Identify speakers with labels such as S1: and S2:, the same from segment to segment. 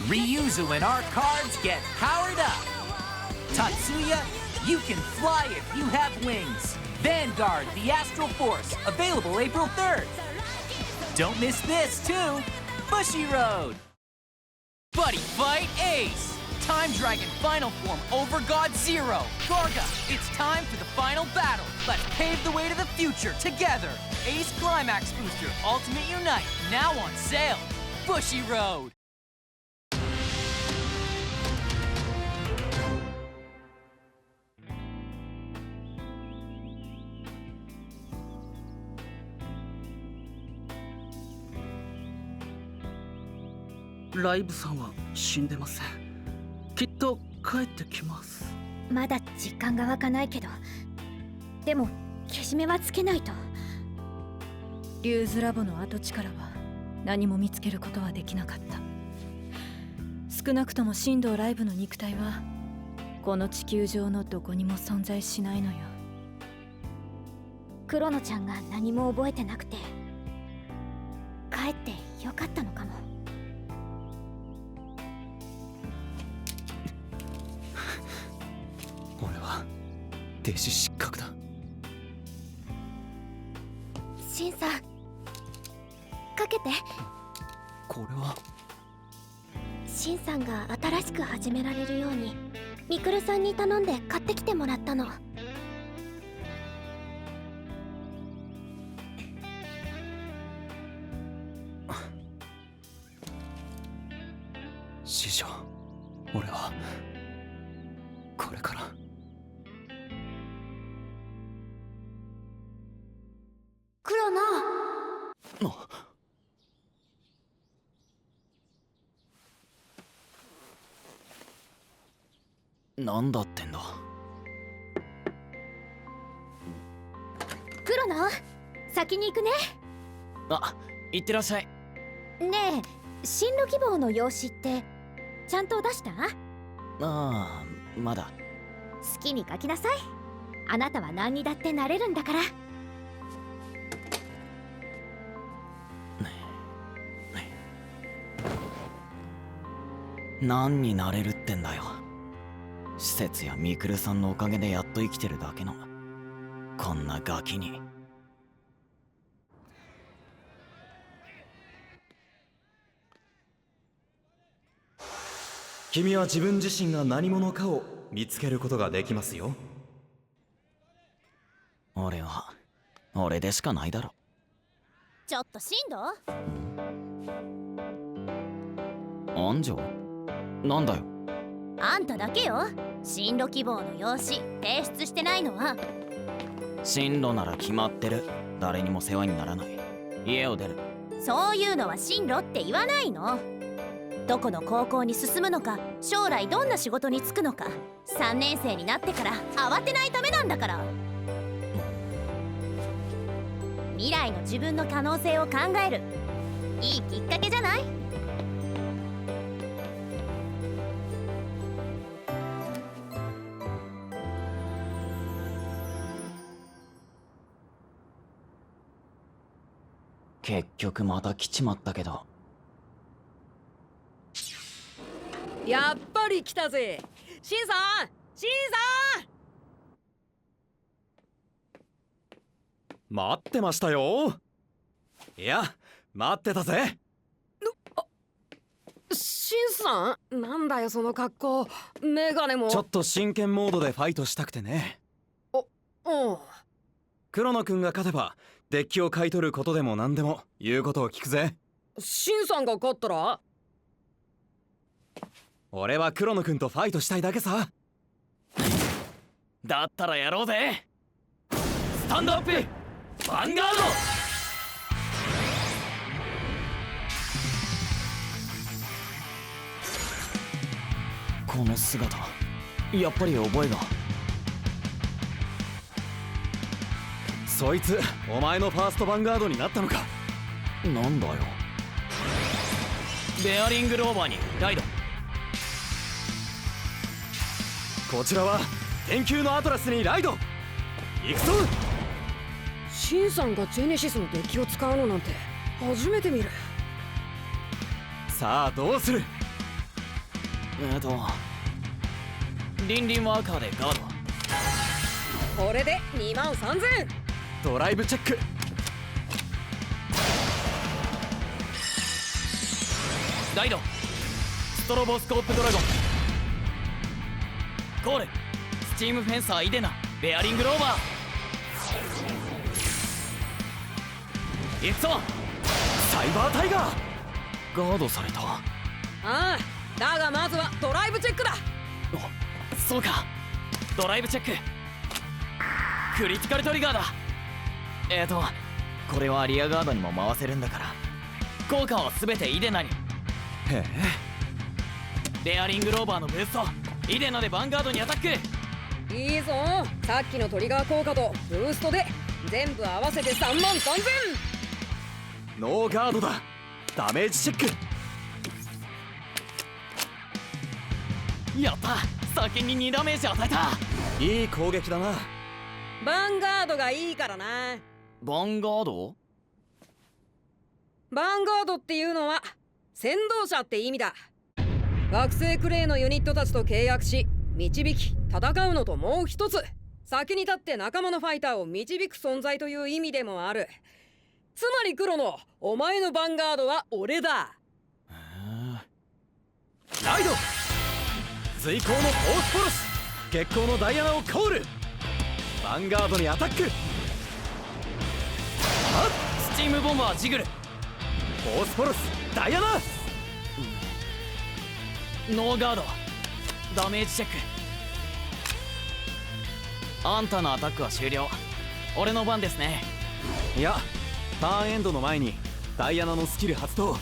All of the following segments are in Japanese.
S1: Ryuzu and our cards get powered up. Tatsuya, you can fly if you have wings. Vanguard, the Astral Force, available April 3rd. Don't miss this, too. Bushiroad. Buddy Fight Ace. Time Dragon Final Form over God Zero. Garga, it's time for the final battle. Let's pave the way to the future together. Ace Climax Booster Ultimate Unite, now on sale. Bushiroad.
S2: ライブさんは死んでません。きっと帰ってきます。
S3: まだ実感が湧かないけど、でもけじめはつけないと。
S4: リューズラボの跡地からは何も見つけることはできなかった。少なくとも神道ライブの肉体はこの地球上のどこにも存在しないのよ。
S3: クロノちゃんが何も覚えてなくて帰ってよかったのかも。
S5: 俺は弟子失格だ。
S3: シンさん、かけて。
S5: これは
S3: シンさんが新しく始められるようにミクルさんに頼んで買ってきてもらったの。
S5: 師匠、俺はこれから
S3: クロノ。
S5: なんだってんだ。
S3: クロノ、先に行くね。
S5: あ、行ってらっしゃい。
S3: ねえ、進路希望の用紙ってちゃんと出した？
S5: ああ、まだ。
S3: 好きに書きなさい。あなたは何にだってなれるんだから。
S5: 何になれるってんだよ。施設やミクルさんのおかげでやっと生きてるだけのこんなガキに。
S6: 君は自分自身が何者かを見つけることができますよ。
S5: 俺は俺でしかないだろ。
S3: ちょっと進路？
S5: 安城？なんだよ。
S3: あんただけよ。進路希望の用紙提出してないのは。
S5: 進路なら決まってる。誰にも世話にならない。家を出る。
S3: そういうのは進路って言わないの。どこの高校に進むのか、将来どんな仕事に就くのか、3年生になってから慌てないためなんだから。未来の自分の可能性を考えるいいきっかけじゃない？
S5: 結局また来ちまったけど。
S4: やっぱり来たぜ。シンさん、シンさん。
S6: 待ってましたよ。いや、待ってたぜ。
S4: シンさん、なんだよその格好。メガネも。
S6: ちょっと真剣モードでファイトしたくてね。
S4: うん。
S6: 黒野くんが勝てばデッキを買い取ることでも何でも言うことを聞くぜ。
S4: シンさんが勝ったら？
S6: 俺は黒野くんとファイトしたいだけさ。
S5: だったらやろうぜ。スタンドアップヴァンガード。この姿、やっぱり覚えが。
S6: そいつお前のファーストヴァンガードになったのか。
S5: なんだよ。ベアリングローバーにライド。
S6: こちらは天球のアトラスにライド。行くぞ。
S4: シンさんがジェネシスのデッキを使うのなんて初めて見る。
S6: さあどうする。
S5: リンリンワーカーでガード。
S7: これで2万3000。
S6: ドライブチェック。
S5: ガイドストロボスコープドラゴン。コールスチームフェンサーイデナベアリングローバー。行くぞ。
S6: サイバータイガー。
S5: ガードされた。
S7: ああ、だがまずはドライブチェックだ。
S5: そうか、ドライブチェック。クリティカルトリガーだ。これはリアガードにも回せるんだから効果を全てイデナに。
S6: へえ。
S5: ベアリングローバーのブーストイデナでヴァンガードにアタック。
S7: いいぞ、さっきのトリガー効果とブーストで全部合わせて3万3000。
S6: ノーガードだ。ダメージチェック。
S5: やった、先に2ダメージ与えた。
S6: いい攻撃だな。
S7: ヴァンガードがいいからな。
S5: ヴァンガード？
S7: ヴァンガードっていうのは先導者って意味だ。惑星クレイのユニットたちと契約し導き戦うのと、もう一つ先に立って仲間のファイターを導く存在という意味でもある。つまり黒のお前のヴァンガードは俺だ。
S6: ライド随行のオースポロス。月光のダイアナをコール。ヴァンガードにアタック。
S5: スチームボンバージグル。
S6: オースポロスダイアナ。
S5: ノーガードダメージチェック。あんたのアタックは終了。俺の番ですね。
S6: いや、ターンエンドの前にダイアナのスキル発動。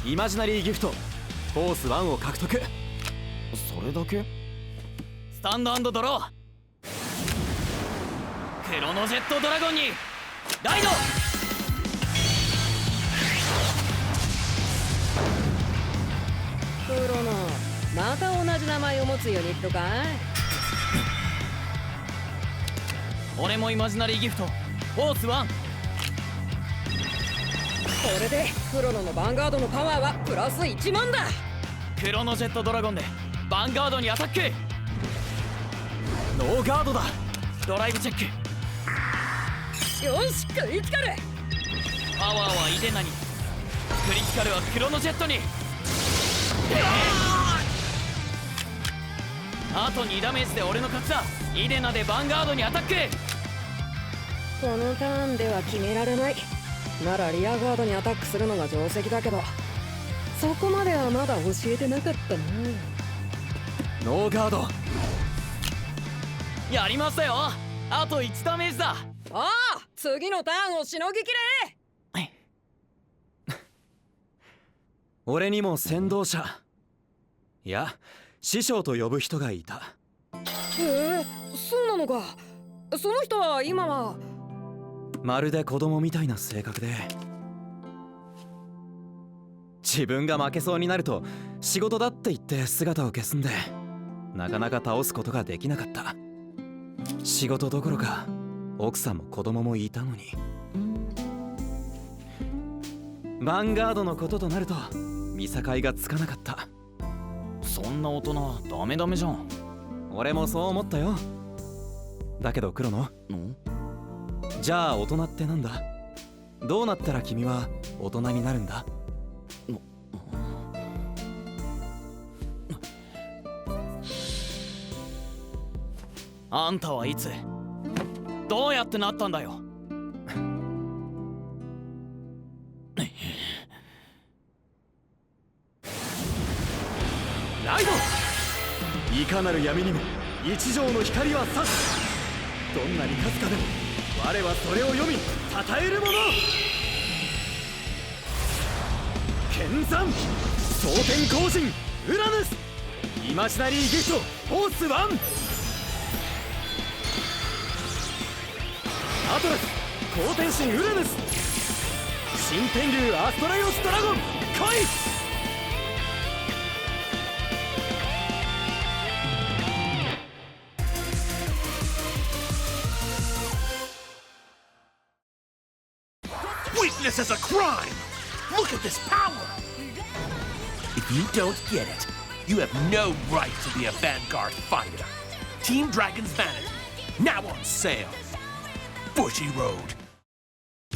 S6: イマジナリーギフトフォース1を獲得。
S5: それだけ？スタンド&ドロー。クロノジェットドラゴンにライド。
S7: クロノ、また同じ名前を持つユニットかい？
S5: 俺もイマジナリーギフトフォース1。
S7: これでクロノのヴァンガードのパワーはプラス1万だ。
S5: クロノジェットドラゴンでヴァンガードにアタック。
S6: ノーガードだ。
S5: ドライブチェック。
S7: よし、クリティカル。
S5: パワーはイデナに、クリティカルはクロノジェットに。あと2ダメージで俺の勝ちだ。イデナでヴァンガードにアタック。
S7: このターンでは決められない。ならリアガードにアタックするのが定石だけど、そこまではまだ教えてなかったな。
S6: ノーガード。
S5: やりましたよ。あと1ダメージだ。
S7: ああ、次のターンをしのぎきれ。
S6: 俺にも先導者、いや師匠と呼ぶ人がいた。
S7: そうなのか。その人は今は
S6: まるで子供みたいな性格で、自分が負けそうになると仕事だって言って姿を消すんで、なかなか倒すことができなかった。仕事どころか奥さんも子供もいたのに。ヴァンガードのこととなると見境がつかなかった。
S5: そんな大人ダメダメじゃん。
S6: 俺もそう思ったよ。だけどクロノ、じゃあ大人ってなんだ？どうなったら君は大人になるんだ？
S5: あんたはいつどうやってなったんだよ。
S6: ライド！いかなる闇にも一条の光は差す。どんなにかすかでも我はそれを読み称えるもの。剣山蒼天光神ウラヌスイマジナリーギフトフォース1。アトラス光天神ウラヌス新天竜アストライオスドラゴン来い。
S8: Weakness is a crime! Look at this power! If you don't get it, you have no right to be a Vanguard fighter. Team Dragon's Vanity, now on sale. Bushy Road.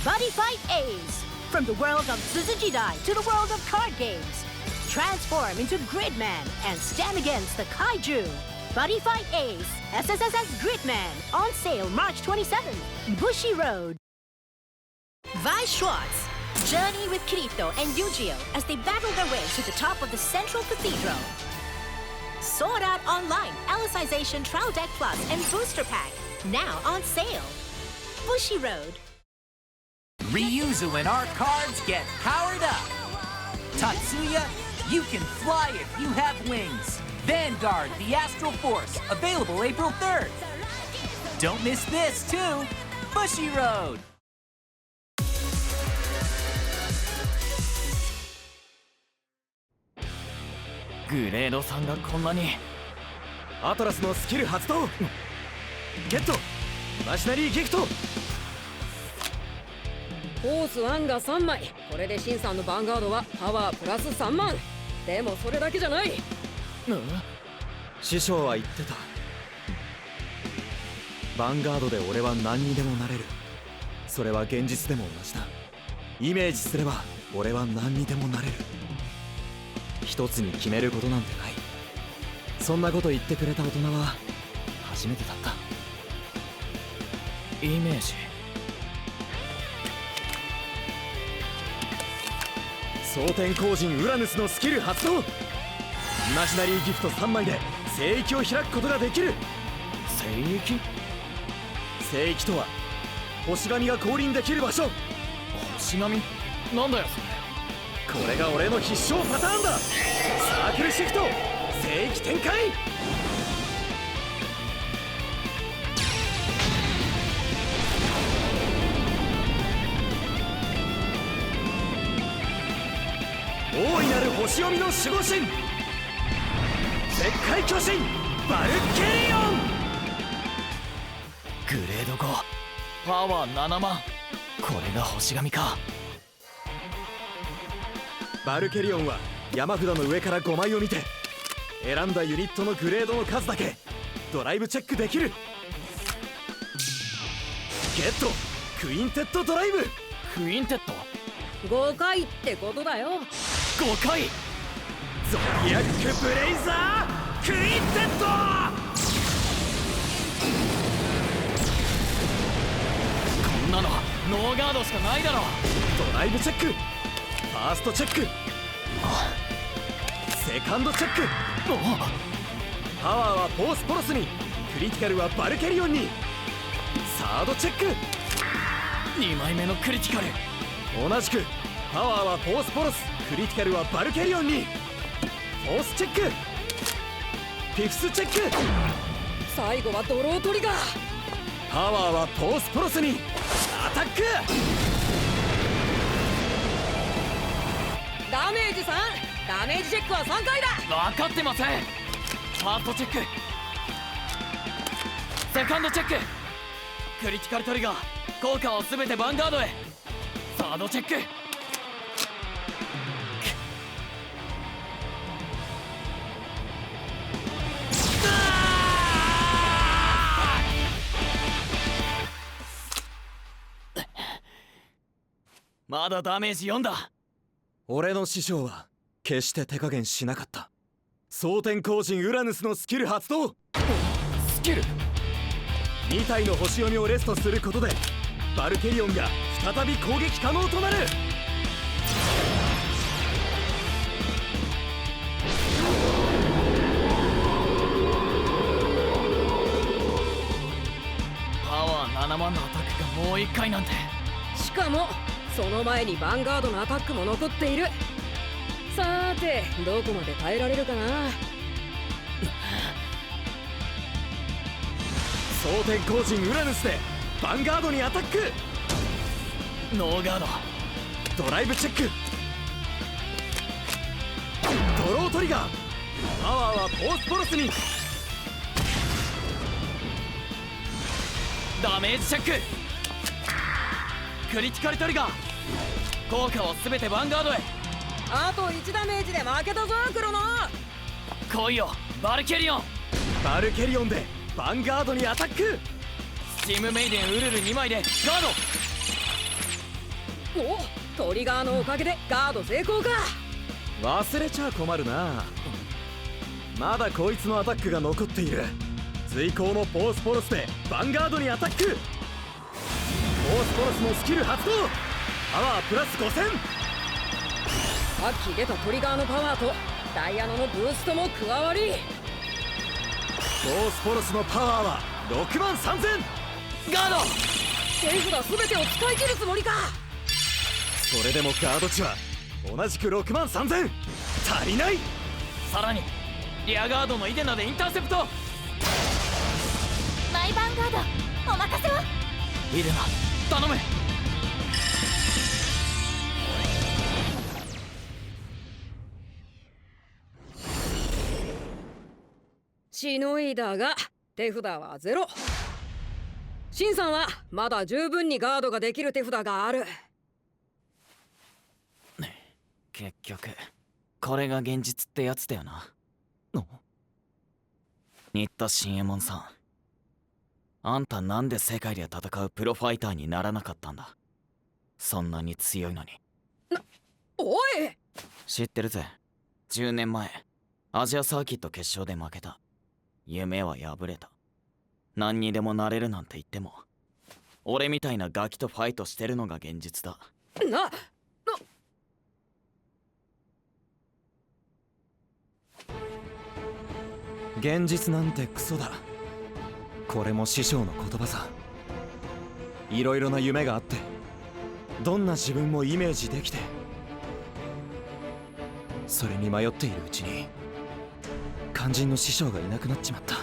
S9: Buddy Fight Ace! From the world of Suzujidai to the world of card games. Transform into Gridman and stand against the Kaiju. Buddy Fight Ace, SSSS Gridman, on sale March 27th, Bushy Road. Vi Schwartz, journey with Kirito and Yujiro as they battle their way to the top of the Central Cathedral. Sword Art Online, Alicization Trial Deck Plus and Booster Pack, now on sale. Bushy Road.
S1: Ryuzu and our cards get powered up. Tatsuya, you can fly if you have wings. Vanguard, the Astral Force, available April 3rd. Don't miss this, too. Bushy Road.
S5: グレード3がこんなに。
S6: アトラスのスキル発動。ゲットマシナリーギフト。
S7: フォース1が3枚。これでシンさんのヴァンガードはパワープラス3万。でもそれだけじゃない。
S6: 師匠は言ってた。ヴァンガードで俺は何にでもなれる。それは現実でも同じだ。イメージすれば俺は何にでもなれる。一つに決めることなんてない。そんなこと言ってくれた大人は初めてだった。
S5: イメージ。
S6: 蒼天荒人ウラヌスのスキル発動。イマジナリーギフト3枚で聖域を開くことができる。
S5: 聖域？
S6: 聖域とは星神が降臨できる場所。
S5: 星神？なんだよそれ。
S6: これが俺の必勝パターンだ。サークルシフト聖域展開。大いなる星読みの守護神、絶海巨人バルケリオン。
S5: グレード5パワー7万。これが星神か。
S6: バルケリオンは山札の上から5枚を見て選んだユニットのグレードの数だけドライブチェックできる。ゲットクインテッドドライブ。
S5: クインテッド
S7: 5回ってことだよ。
S5: 5回。
S6: ゾディアックブレイザークインテッド。
S5: こんなのノーガードしかないだろ。
S6: ドライブチェック、ファーストチェック、セカンドチェック。パワーはフォースポロスに、クリティカルはバルケリオンに。サードチェック、
S5: 2枚目のクリティカル。
S6: 同じくパワーはフォースポロス、クリティカルはバルケリオンに。フォースチェック、フィフスチェック。
S7: 最後はドロートリガー。
S6: パワーはフォースポロスに。アタック。
S7: ダメージ3。ダメージチェックは3回だ。
S5: 分かってません。ファーストチェック、セカンドチェック、クリティカルトリガー効果を全てヴァンガードへ。サードチェック。まだダメージ4だ。
S6: 俺の師匠は決して手加減しなかった。蒼天荒人ウラヌスのスキル発動。
S5: スキル
S6: 2体の星読みをレストすることでバルケリオンが再び攻撃可能となる。
S5: パワー7万のアタックがもう1回なんて。
S7: しかもその前にヴァンガードのアタックも残っている。さーてどこまで耐えられるかな。
S6: 蒼天荒人ウラヌスでヴァンガードにアタック。
S5: ノーガード、
S6: ドライブチェック、ドロートリガー。パワーはフォースポロスに。
S5: ダメージチェック、クリティカルトリガー効果を全てヴァンガードへ。
S7: あと1ダメージで負けたぞクロノ。
S1: 来いよバルケリオン。
S6: バルケリオンでヴァンガードにアタック。
S1: スチームメイデンウルル2枚でガー
S7: お、トリガーのおかげでガード成功か。
S6: 忘れちゃ困るな。まだこいつのアタックが残っている。追行のポースポロスでヴァンガードにアタック。ポースポロスのスキル発動。パワープラス5000。
S7: さっき出たトリガーのパワーとダイアノのブーストも加わり、
S6: ポースポロスのパワーは6万3000。
S1: ガード。
S7: 手札全てを使い切るつもりか。
S6: それでもガード値は同じく6万3000。足りない。
S1: さらにリアガードのイデナでインターセプト。
S3: マイヴァンガードお任せを。
S1: イデナ頼む。
S7: しのいだが手札はゼロ。シンさんはまだ十分にガードができる手札がある。
S5: 結局これが現実ってやつだよな。新田新右衛門さん、あんたなんで世界で戦うプロファイターにならなかったんだ。そんなに強いのに。
S7: おい、
S5: 知ってるぜ。10年前アジアサーキット決勝で負けた。夢は破れた。何にでもなれるなんて言っても俺みたいなガキとファイトしてるのが現実だ。
S6: 現実なんてクソだ。これも師匠の言葉さ。いろいろな夢があってどんな自分もイメージできて、それに迷っているうちに肝心の師匠がいなくなっちまった。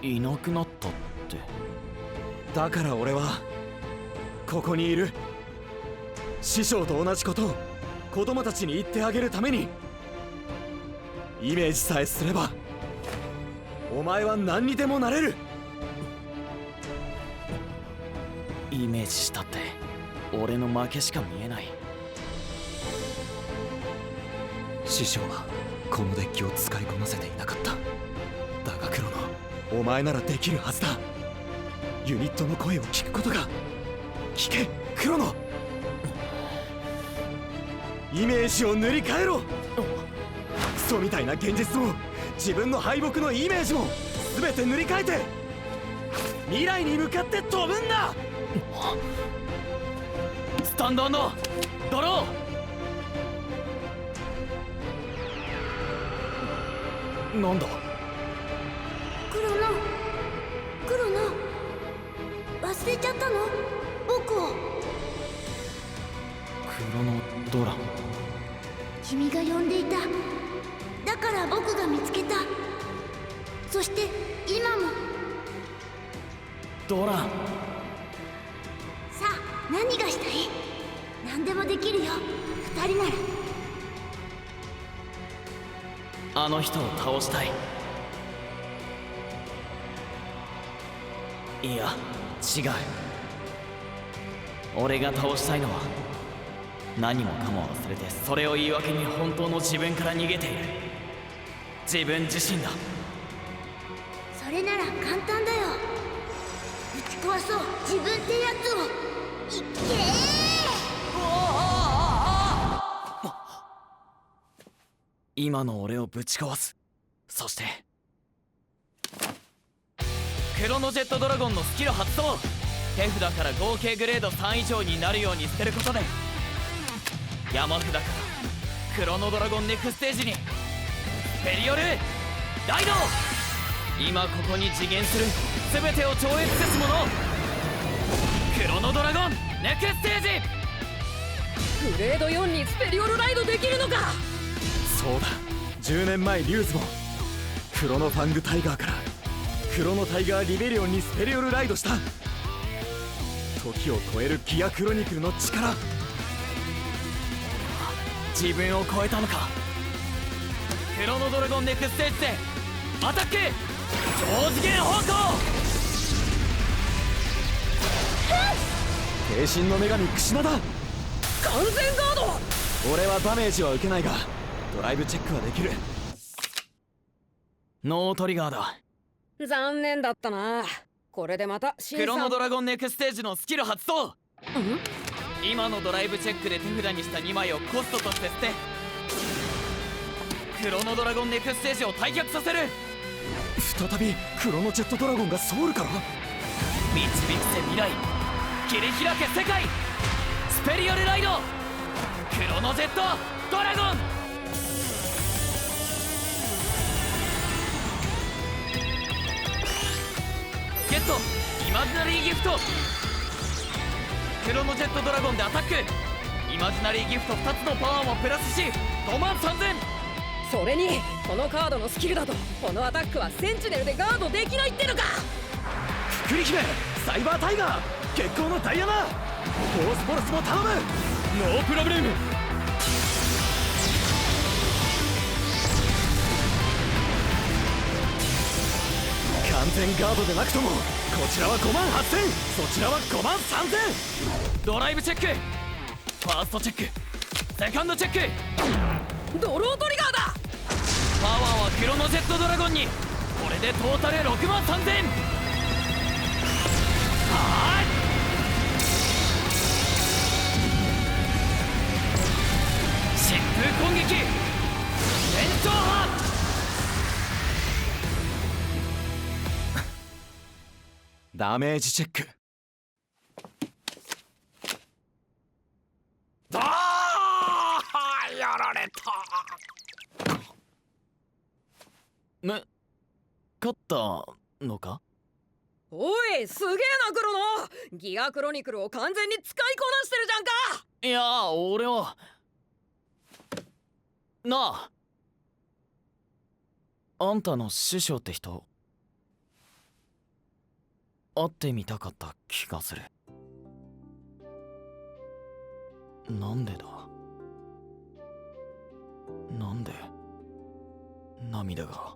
S5: いなくなったって？
S6: だから俺はここにいる。師匠と同じことを子供たちに言ってあげるために。イメージさえすればお前は何にでもなれる。
S5: イメージしたって俺の負けしか見えない。
S6: 師匠はこのデッキを使いこなせていなかった。だがクロノ、お前ならできるはずだ。ユニットの声を聞くことが。聞けクロノ、イメージを塗り替えろ。クソみたいな現実も自分の敗北のイメージも全て塗り替えて未来に向かって飛ぶんだ。
S1: スタンド&ドロ
S6: ー。なんだ
S3: クロノ忘れちゃったの僕を。
S5: クロノドラ。
S3: 君が呼んでいた。だから僕が見つけた。そして今も。
S5: ドラン。
S3: さあ何がしたい？何でもできるよ二人なら。
S5: あの人を倒したい。いや違う。俺が倒したいのは何もかも忘れてそれを言い訳に本当の自分から逃げている自分自身だ。
S3: それなら簡単だよ。ぶち壊そう自分ってやつを。いっけ
S5: 今の俺をぶち壊す。そして
S1: クロノジェットドラゴンのスキル発動。手札から合計グレード3以上になるように捨てることで山札からクロノドラゴンネクステージにペリオルライド。今ここに次元する全てを超越せすもの。クロノドラゴンネクステージ。
S7: グレード4にスペリオルライドできるのか。
S6: そうだ、10年前リューズもクロノファングタイガーからクロノタイガーリベリオンにスペリオルライドした。時を超えるギアクロニクルの力。
S1: 自分を超えたのか。クロノドラゴンネクステージでアタック超次元方向。
S6: 帝神の女神クシマだ。
S7: 完全ガード。
S6: 俺はダメージは受けないがドライブチェックはできる。
S5: ノートリガーだ。
S7: 残念だったな。これでまた
S5: クロノドラゴンネクステージのスキル発動。
S7: ん？
S5: 今のドライブチェックで手札にした2枚をコストとして捨て、クロノドラゴンネクステージを退却させる。
S6: 再びクロノジェットドラゴンがソウルから。
S5: 導くせ未来、切り開け世界、スペリオルライド、クロノジェットドラゴン。ゲットイマジナリーギフト。クロノジェットドラゴンでアタック。イマジナリーギフト2つのパワーもプラスし53000。
S7: それにこのカードのスキルだとこのアタックはセンチネルでガードできないってのか。
S6: クリ姫、サイバータイガー、月光のダイアナ、フォースボルスも頼む。ノープロブレム。完全ガードでなくともこちらは5万8000、そちらは5万3000。
S5: ドライブチェック、ファーストチェック、セカンドチェック。
S7: ドロートリガーだ。
S5: パワーはクロノジェットドラゴンに。これでトータル6万3000。はーい、疾風攻撃、延長波。
S6: ダメージチェック。
S8: やられた。
S5: 勝ったのか。
S7: おい、すげえなクロノ。ギガクロニクルを完全に使いこなしてるじゃんか。
S5: いや俺はなあ、あんたの師匠って人会ってみたかった気がする。なんでだ、なんで涙が。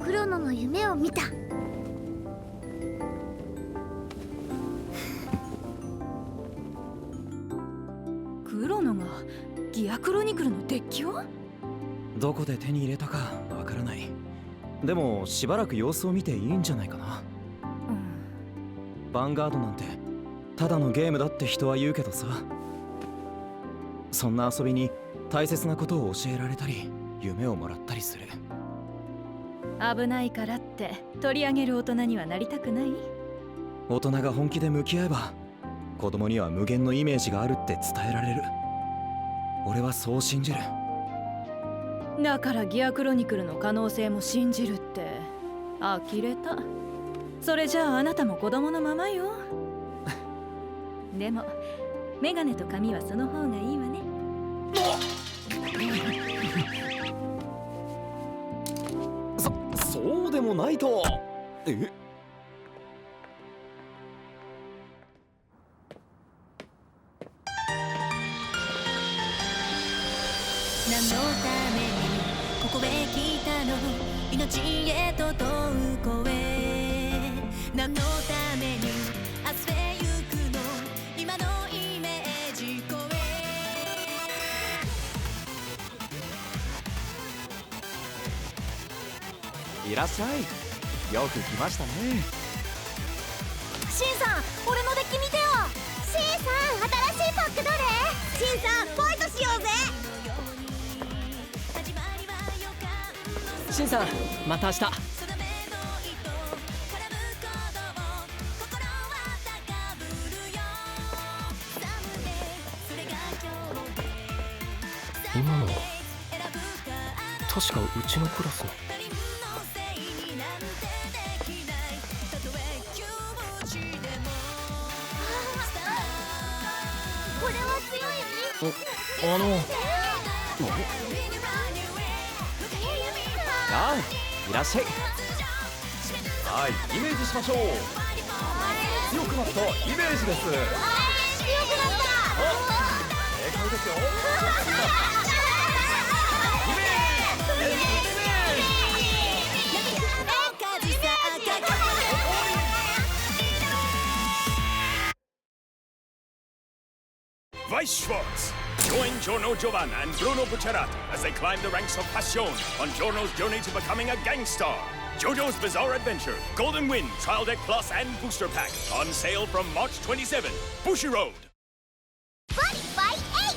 S3: クロノの夢を見た。
S4: クロノがギアクロニクルのデッキを？
S6: どこで手に入れたかわからない。でもしばらく様子を見ていいんじゃないかな。ヴァンガードなんてただのゲームだって人は言うけどさ、そんな遊びに大切なことを教えられたり夢をもらったりする。
S4: 危ないからって取り上げる大人にはなりたくない？
S6: 大人が本気で向き合えば子供には無限のイメージがあるって伝えられる。俺はそう信じる。
S4: だからギアクロニクルの可能性も信じるって呆れた。それじゃああなたも子供のままよ。でもメガネと髪はその方がいいわね。
S6: そうでもないと。え？
S10: 何のためにここへ来たの、命へと問う声。何のために明日へ行くの、今のイメージ声。
S6: いらっしゃい。よく来ましたね。
S3: シンさん、俺のデッキ見てよ。シンさん、新しいパックどれ？シンさん、ファイトしようぜ。
S2: シンさん、また明日。
S11: 今の確かうちのクラスの。
S3: これは強い？
S6: ああ、いらっしゃい。はい、イメージしましょう。強くなったイメージです。
S3: 強くなった
S6: 正解ですよ。
S12: Vice Schwartz. Join Giorno Giovan and Bruno Bucciarati as they climb the ranks of Passion on Giorno's journey to becoming a gangstar. JoJo's Bizarre Adventure, Golden Wind, Trial Deck Plus and Booster Pack on sale from March 27. Bushiroad.
S3: Buddy Fight Ace!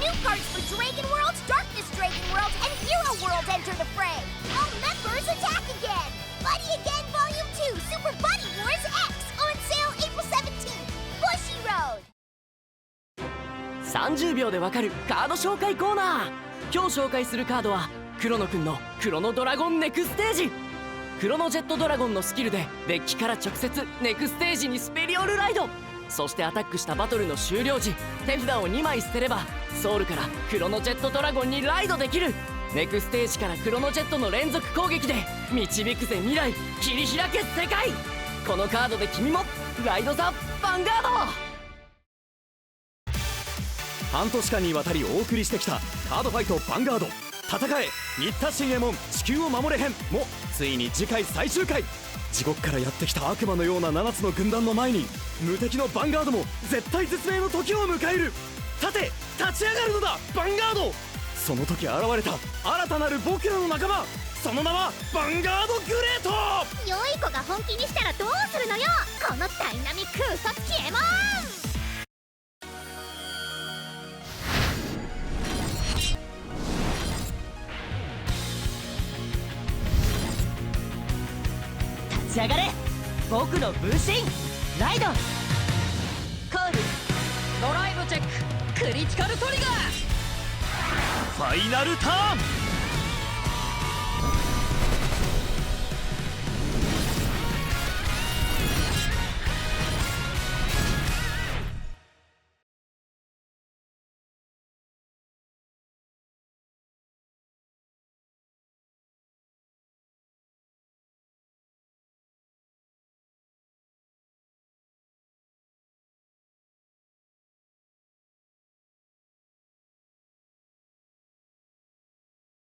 S3: New cards for Dragon World, Darkness Dragon World, and Hero World enter the fray! All members attack again! Buddy Again Volume 2 Super Buddy Wars X on sale April 17th! Bushiroad!
S13: 30秒でわかるカード紹介コーナー。今日紹介するカードは黒野くんのクロノドラゴンネクステージ。クロノジェットドラゴンのスキルでデッキから直接ネクステージにスペリオルライド。そしてアタックしたバトルの終了時手札を2枚捨てればソウルからクロノジェットドラゴンにライドできる。ネクステージからクロノジェットの連続攻撃で導くぜ未来、切り開け世界。このカードで君もライド・ザ・ヴァンガード。
S6: 半年間にわたりお送りしてきたカードファイトヴァンガード戦え新田信右衛門地球を守れ編もついに次回最終回。地獄からやってきた悪魔のような7つの軍団の前に無敵のヴァンガードも絶対絶命の時を迎える。立て立ち上がるのだヴァンガード。その時現れた新たなる僕らの仲間、その名はヴァンガードグレート。
S3: 良い子が本気にしたらどうするのよ、このダイナミック嘘つきエモン。
S13: 立ち上がれ僕の分身ライド。
S7: コールドライブチェッククリティカルトリガー。
S6: ファイナルターン